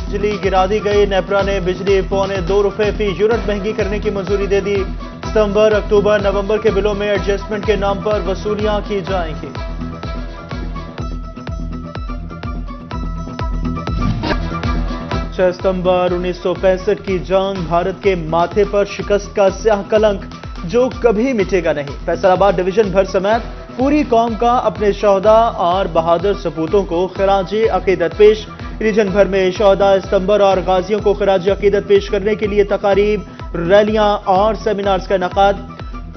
بجلی گرا دی گئی۔ نیپرا نے بجلی ₹2.25 فی یونٹ مہنگی کرنے کی منظوری دے دی۔ ستمبر، اکتوبر، نومبر کے بلوں میں ایڈجسٹمنٹ کے نام پر وصولیاں کی جائیں گی۔ 6 ستمبر 1965 کی جنگ بھارت کے ماتھے پر شکست کا سیاہ کلنک جو کبھی مٹے گا نہیں۔ فیصل آباد ڈویژن بھر سمیت پوری قوم کا اپنے شہداء اور بہادر سپوتوں کو خراج عقیدت پیش۔ ریجن بھر میں شہداء ستمبر اور غازیوں کو خراج عقیدت پیش کرنے کے لیے تقاریب، ریلیاں اور سیمینارز کا انعقاد۔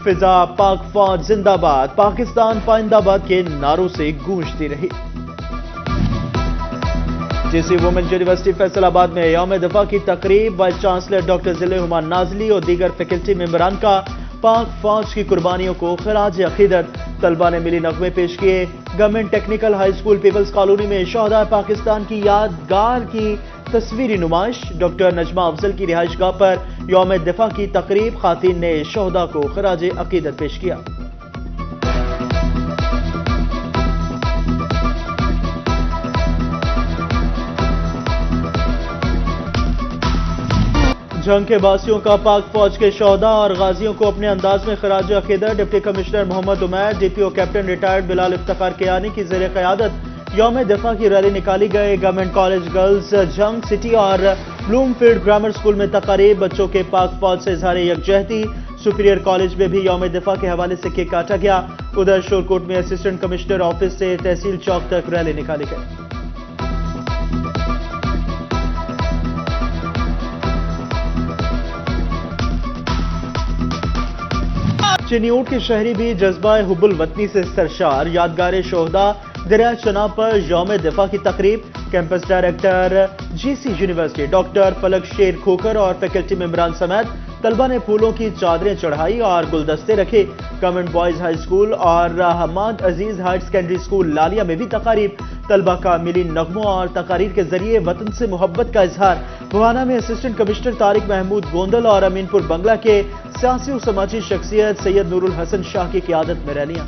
فضا پاک فوج زندہ باد، پاکستان پائندہ باد کے نعروں سے گونجتی رہی۔ جی سی وومنز یونیورسٹی فیصل آباد میں یوم دفاع کی تقریب، وائس چانسلر ڈاکٹر ذل ہمان نازلی اور دیگر فیکلٹی ممبران کا پاک فوج کی قربانیوں کو خراج عقیدت۔ طلبہ نے ملی نغمے پیش کیے۔ Government technical high school peoples colony میں شہداء پاکستان کی یادگار کی تصویری نمائش۔ ڈاکٹر نجمہ افضل کی رہائش گاہ پر یوم دفاع کی تقریب، خواتین نے شہداء کو خراج عقیدت پیش کیا۔ جنگ کے باسیوں کا پاک فوج کے شہداء اور غازیوں کو اپنے انداز میں خراج عقیدت۔ ڈپٹی کمشنر محمد عمیر، ڈی پی او کیپٹن ریٹائرڈ بلال افتخار کیانی کی زیر قیادت یوم دفاع کی ریلی نکالی گئی۔ گورنمنٹ کالج گرلز جنگ سٹی اور بلوم فیلڈ گرامر اسکول میں تقاریب، بچوں کے پاک فوج سے اظہار یکجہتی۔ سپیریئر کالج میں بھی یوم دفاع کے حوالے سے کیک کاٹا گیا۔ ادھر شورکوٹ میں اسسٹنٹ کمشنر آفس سے تحصیل چوک تک ریلی نکالی گئی۔ چنیوٹ کے شہری بھی جذبہ حب الوطنی سے سرشار۔ یادگار شہداء دریا چناب پر یوم دفاع کی تقریب۔ کیمپس ڈائریکٹر جی سی یونیورسٹی ڈاکٹر فلک شیر کھوکر اور فیکلٹی ممبران سمیت طلبہ نے پھولوں کی چادریں چڑھائی اور گلدستے رکھے۔ گورنمنٹ بوائز ہائی اسکول اور حماد عزیز ہائر سیکنڈری اسکول لالیہ میں بھی تقاریب۔ طلبہ کا ملی نغموں اور تقاریر کے ذریعے وطن سے محبت کا اظہار۔ بھوانا میں اسسٹنٹ کمشنر طارق محمود گوندل اور امین پور بنگلہ کے سیاسی و سماجی شخصیت سید نور الحسن شاہ کی قیادت میں ریلیاں۔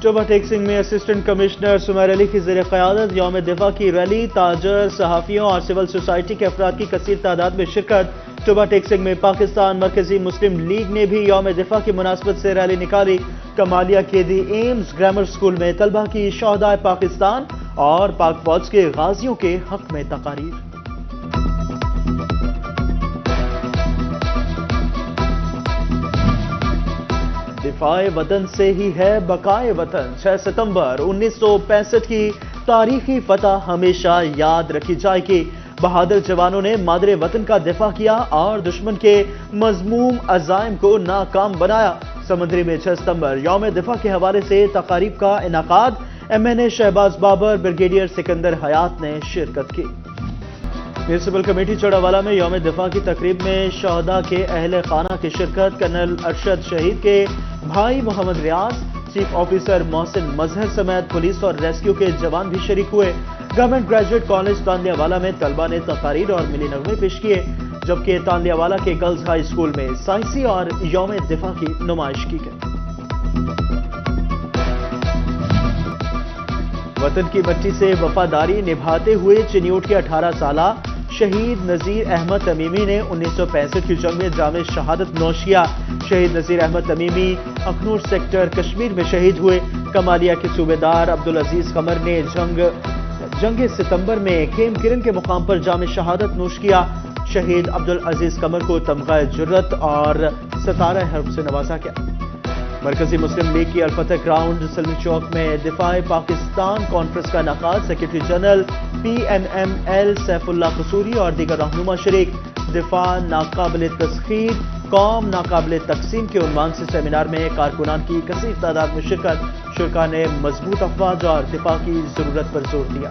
ٹوبہ ٹیک سنگھ میں اسسٹنٹ کمشنر سمیر علی کی زیر قیادت یوم دفاع کی ریلی، تاجر، صحافیوں اور سول سوسائٹی کے افراد کی کثیر تعداد میں شرکت۔ ٹوبہ ٹیک سنگھ میں پاکستان مرکزی مسلم لیگ نے بھی یوم دفاع کی مناسبت سے ریلی نکالی۔ کمالیہ کے دی ایمز گرامر اسکول میں طلبہ کی شہداء پاکستان اور پاک فوج کے غازیوں کے حق میں تقاریر۔ دفاع وطن سے ہی ہے بقائے وطن۔ 6 ستمبر 1965 کی تاریخی فتح ہمیشہ یاد رکھی جائے گی۔ بہادر جوانوں نے مادر وطن کا دفاع کیا اور دشمن کے مذموم عزائم کو ناکام بنایا۔ سمندری میں 6 ستمبر یوم دفاع کے حوالے سے تقاریب کا انعقاد۔ ایم این اے شہباز بابر، بریگیڈیئر سکندر حیات نے شرکت کی۔ میونسپل کمیٹی چڑاوالا میں یوم دفاع کی تقریب میں شہداء کے اہل خانہ کی شرکت۔ کرنل ارشد شہید کے بھائی محمد ریاض، چیف آفیسر محسن مظہر سمیت پولیس اور ریسکیو کے جوان بھی شریک ہوئے۔ گورنمنٹ گریجویٹ کالج تانلیہ والا میں طلبہ نے تقاریر اور ملی نغمے پیش کیے، جبکہ تانلیہ والا کے گرلز ہائی اسکول میں سائنسی اور یوم دفاع کی نمائش کی گئی۔ وطن کی مٹی سے وفاداری نبھاتے ہوئے چنیوٹ کے 18 سالہ شہید نذیر احمد تمیمی نے 1965 کی جنگ میں جام شہادت نوش کیا۔ شہید نذیر احمد تمیمی اخنور سیکٹر کشمیر میں شہید ہوئے۔ کمالیہ کے صوبیدار عبدالعزیز قمر نے جنگ ستمبر میں خیم کرن کے مقام پر جام شہادت نوش کیا۔ شہید عبدالعزیز قمر کو تمغہ جرت اور ستارہ حرب سے نوازا گیا۔ مرکزی مسلم لیگ کی الفتح گراؤنڈ سلمی چوک میں دفاع پاکستان کانفرنس کا انعقاد۔ Secretary general P M M L Saifullah Kasuri اور دیگر رہنما شریک۔ دفاع ناقابل تسخیر، قوم ناقابل تقسیم کے عنوان سے سیمینار میں کارکنان کی کثیر تعداد میں شرکت۔ شرکاء نے مضبوط افواج اور دفاع کی ضرورت پر زور دیا۔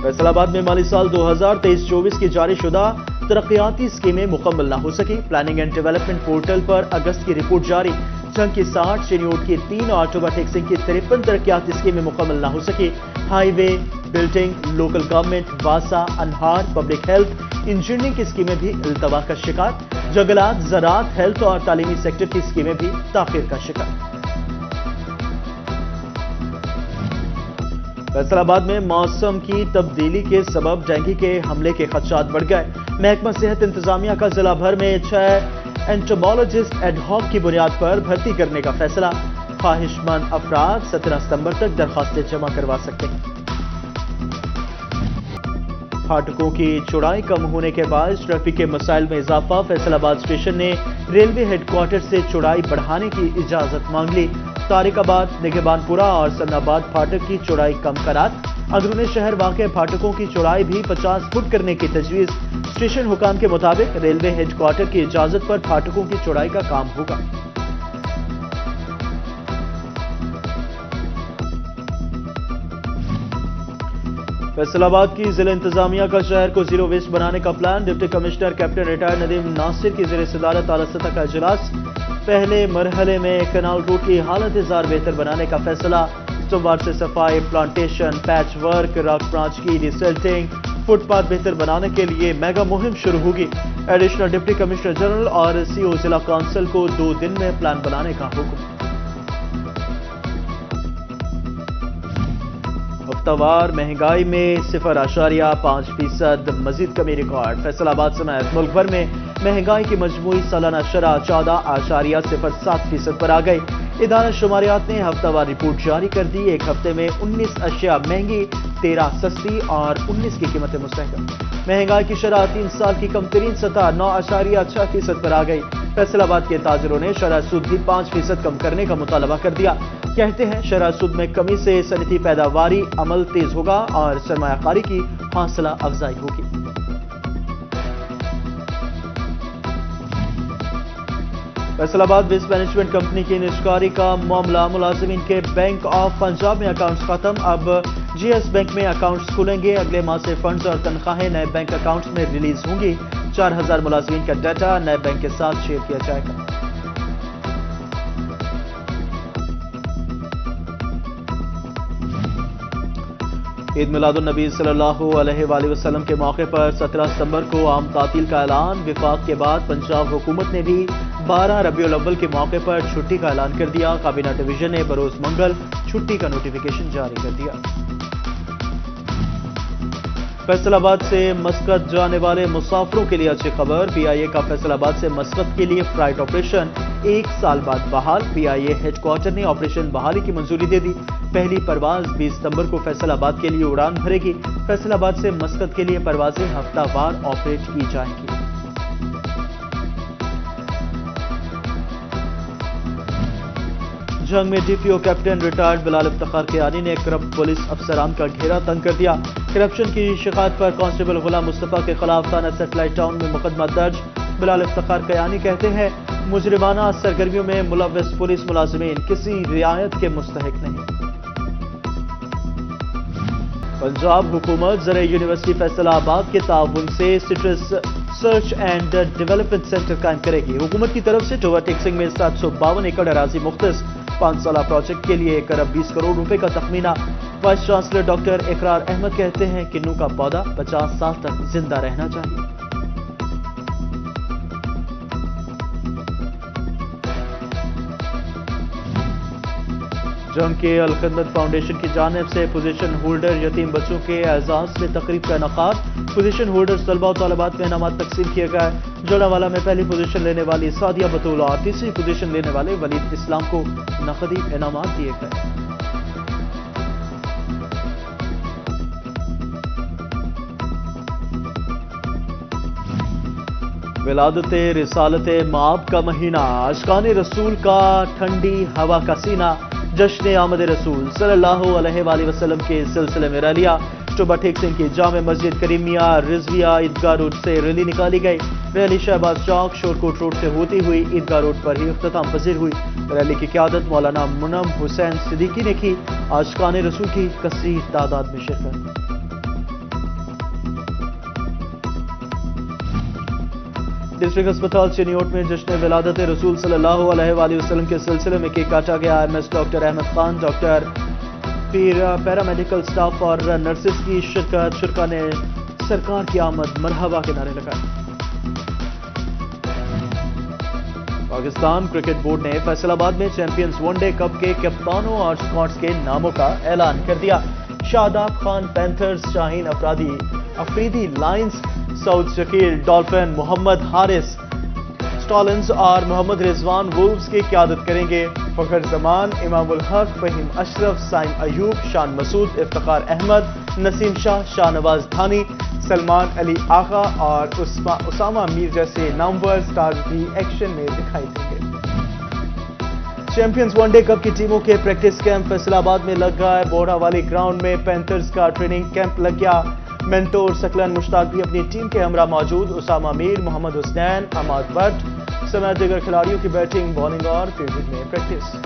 فیصل آباد میں مالی سال 2023-24 کی جاری شدہ ترقیاتی اسکیمیں مکمل نہ ہو سکی۔ پلاننگ اینڈ ڈیولپمنٹ پورٹل پر اگست کی رپورٹ جاری۔ جنگ کی 60، چنیوٹ کی 3 اور ٹوبہ ٹیک سنگھ کی 53 ترقیاتی اسکیمیں مکمل نہ ہو سکی۔ ہائی وے، بلڈنگ، لوکل گورنمنٹ، واسا، انہار، پبلک ہیلتھ، انجینئرنگ کی اسکیمیں بھی التوا کا شکار۔ جنگلات، زراعت، ہیلتھ اور تعلیمی سیکٹر کی اسکیمیں بھی تاخیر کا شکار۔ فیصل آباد میں موسم کی تبدیلی کے سبب ڈینگی کے حملے کے خدشات بڑھ گئے. محکمہ صحت انتظامیہ کا ضلع بھر میں 6 انٹمالوجسٹ ایڈ ہاک کی بنیاد پر بھرتی کرنے کا فیصلہ. خواہش مند افراد 17 ستمبر تک درخواستیں جمع کروا سکتے ہیں. پھاٹکوں کی چوڑائی کم ہونے کے باعث ٹریفک کے مسائل میں اضافہ. فیصل آباد اسٹیشن نے ریلوے ہیڈ کوارٹر سے چوڑائی بڑھانے کی اجازت مانگ لی. طارق آباد، نگہبان پورہ اور سن آباد پھاٹک کی چوڑائی کم کرات. اندرون شہر واقع پھاٹکوں کی چوڑائی بھی 50 فٹ کرنے کی تجویز. اسٹیشن حکام کے مطابق ریلوے ہیڈ کوارٹر کی اجازت پر پھاٹکوں کی چوڑائی کا کام ہوگا. فیصل آباد کی ضلع انتظامیہ کا شہر کو زیرو ویسٹ بنانے کا plan. Deputy commissioner captain retired Nadeem Nasir کی زیر صدارت اعلیٰ سطح کا اجلاس. پہلے مرحلے میں کینال روڈ کی حالت زار بہتر بنانے کا فیصلہ. سوموار سے صفائی، plantation, patch work, rock branch کی ریسیلٹنگ، فٹ پاتھ بہتر بنانے کے لیے میگا مہم شروع ہوگی. ایڈیشنل ڈپٹی کمشنر جنرل اور سی او ضلع کونسل کو 2 دن میں پلان بنانے کا حکم. ہفتہ وار مہنگائی میں 0.5% مزید کمی ریکارڈ. فیصل آباد سمیت ملک بھر میں مہنگائی کی مجموعی سالانہ شرح 14.07% پر آ گئی. ادارہ شماریات نے ہفتہ وار رپورٹ جاری کر دی. ایک ہفتے میں 19 اشیاء مہنگی، 13 سستی اور 19 کی قیمتیں مستحکم. مہنگائی کی شرح 3 سال کی کم ترین سطح 9.6% پر آ گئی. فیصل آباد کے تاجروں نے شرح سود بھی 5% کم کرنے کا مطالبہ کر دیا. کہتے ہیں شرح سود میں کمی سے صنعتی پیداواری عمل تیز ہوگا اور سرمایہ کاری کی حوصلہ افزائی ہوگی. فیصل آباد ویسٹ مینجمنٹ کمپنی کی نجکاری کا معاملہ. ملازمین کے بینک آف پنجاب میں اکاؤنٹس ختم. اب جی ایس بینک میں اکاؤنٹس کھلیں گے. اگلے ماہ سے فنڈز اور تنخواہیں نئے بینک اکاؤنٹس میں ریلیز ہوں گی. 4000 ملازمین کا ڈیٹا نئے بینک کے ساتھ شیئر کیا جائے گا. عید میلاد النبی صلی اللہ علیہ وآلہ وسلم کے موقع پر 17 ستمبر کو عام تعطیل کا اعلان. وفاق کے بعد پنجاب حکومت نے بھی 12 ربیع الاول کے موقع پر چھٹی کا اعلان کر دیا. کابینہ ڈویژن نے بروز منگل چھٹی کا نوٹیفیکیشن جاری کر دیا. فیصل آباد سے مسقط جانے والے مسافروں کے لیے اچھی خبر. پی آئی اے کا فیصل آباد سے مسقط کے لیے فلائٹ آپریشن 1 سال بعد بحال. پی آئی اے ہیڈ کوارٹر نے آپریشن بحالی کی منظوری دے دی. پہلی پرواز 20 ستمبر کو فیصل آباد کے لیے اڑان بھرے گی. فیصل آباد سے مسقط کے لیے پروازیں ہفتہ وار آپریٹ کی جائیں گی. جنگ میں ڈی پی او کیپٹن ریٹائرڈ بلال افتخار کیانی نے کرپٹ پولیس افسران کا گھیرا تنگ کر دیا. کرپشن کی شکایت پر کانسٹیبل غلام مصطفیٰ کے خلاف تھانہ سیٹلائٹ ٹاؤن میں مقدمہ درج. بلال افتخار کیانی کہتے ہیں مجرمانہ سرگرمیوں میں ملوث پولیس ملازمین کسی رعایت کے مستحق نہیں. پنجاب حکومت زرعی یونیورسٹی فیصل آباد کے تعاون سے سٹرس سرچ اینڈ ڈیولپمنٹ سینٹر قائم کرے گی. حکومت کی طرف سے ٹوبا ٹیکسنگ میں 752 ایکڑ اراضی مختص. 5 سالہ پروجیکٹ کے لیے 1 ارب 20 کروڑ روپے کا تخمینہ. وائس چانسلر ڈاکٹر اقرار احمد کہتے ہیں کنو کا پودا 50 سال تک زندہ رہنا چاہیے. جنگ کے الخدمت فاؤنڈیشن کی جانب سے پوزیشن ہولڈر یتیم بچوں کے اعزاز میں تقریب کا انعقاد. پوزیشن ہولڈر طلبہ و طالبات میں انعامات تقسیم کیے گئے. جوڑاوالا میں پہلی پوزیشن لینے والی سعدیہ بطول اور تیسری پوزیشن لینے والے ولید اسلام کو نقدی انعامات دیے گئے. ولادت رسالت مآب کا مہینہ. عاشقان رسول کا ٹھنڈی ہوا کا سینہ. جشن آمد رسول صلی اللہ علیہ وآلہ وسلم کے سلسلے میں ریلیاں. ٹوبا ٹیکسنگ کی جامع مسجد کریمیہ رضویہ عیدگاہ روڈ سے ریلی نکالی گئی. ریلی شہباز چوک شورکوٹ روڈ سے ہوتی ہوئی عیدگاہ روڈ پر ہی اختتام پذیر ہوئی. ریلی کی قیادت مولانا منم حسین صدیقی نے کی. عاشقان رسول کی کثیر تعداد میں شرکت. ڈسٹرکٹ اسپتال چینیوٹ میں جشن ولادت رسول صلی اللہ علیہ وآلہ وسلم کے سلسلے میں کیک کاٹا گیا. M S doctor Ahmed Khan, doctor paramedical staff اور نرسز کی شرکت. شرکا نے سرکار کی آمد مرحبا کے نعرے لگائے. پاکستان کرکٹ بورڈ نے فیصل آباد میں چیمپئنز ون ڈے کپ کے کپتانوں اور اسکواڈز کے ناموں کا اعلان کر دیا. شاداب خان پینتھرز، شاہین افریدی لائنز، سعود شکیل ڈالفن، محمد حارث سٹالنز اور محمد رضوان وولفز کی قیادت کریں گے۔ فخر زمان، امام الحق، فہیم اشرف، سائم ایوب، شان مسعود، افتخار احمد، نسیم شاہ، شاہ نواز دھانی، سلمان علی آغا اور اسامہ میر جیسے نامور سٹارز بھی ایکشن میں دکھائی دیں گے۔ چیمپئنز ون ڈے کپ کی ٹیموں کے پریکٹس کیمپ فیصل آباد میں لگ گیا ہے۔ بوڑھا والی گراؤنڈ میں پینتھرز کا ٹریننگ کیمپ لگ گیا۔ مینٹور سکلن مشتاق بھی اپنی ٹیم کے ہمراہ موجود۔ اسامہ میر، محمد حسنین، حماد بٹ سمیت دیگر کھلاڑیوں کی بیٹنگ، بالنگ اور فیلڈنگ میں پریکٹس۔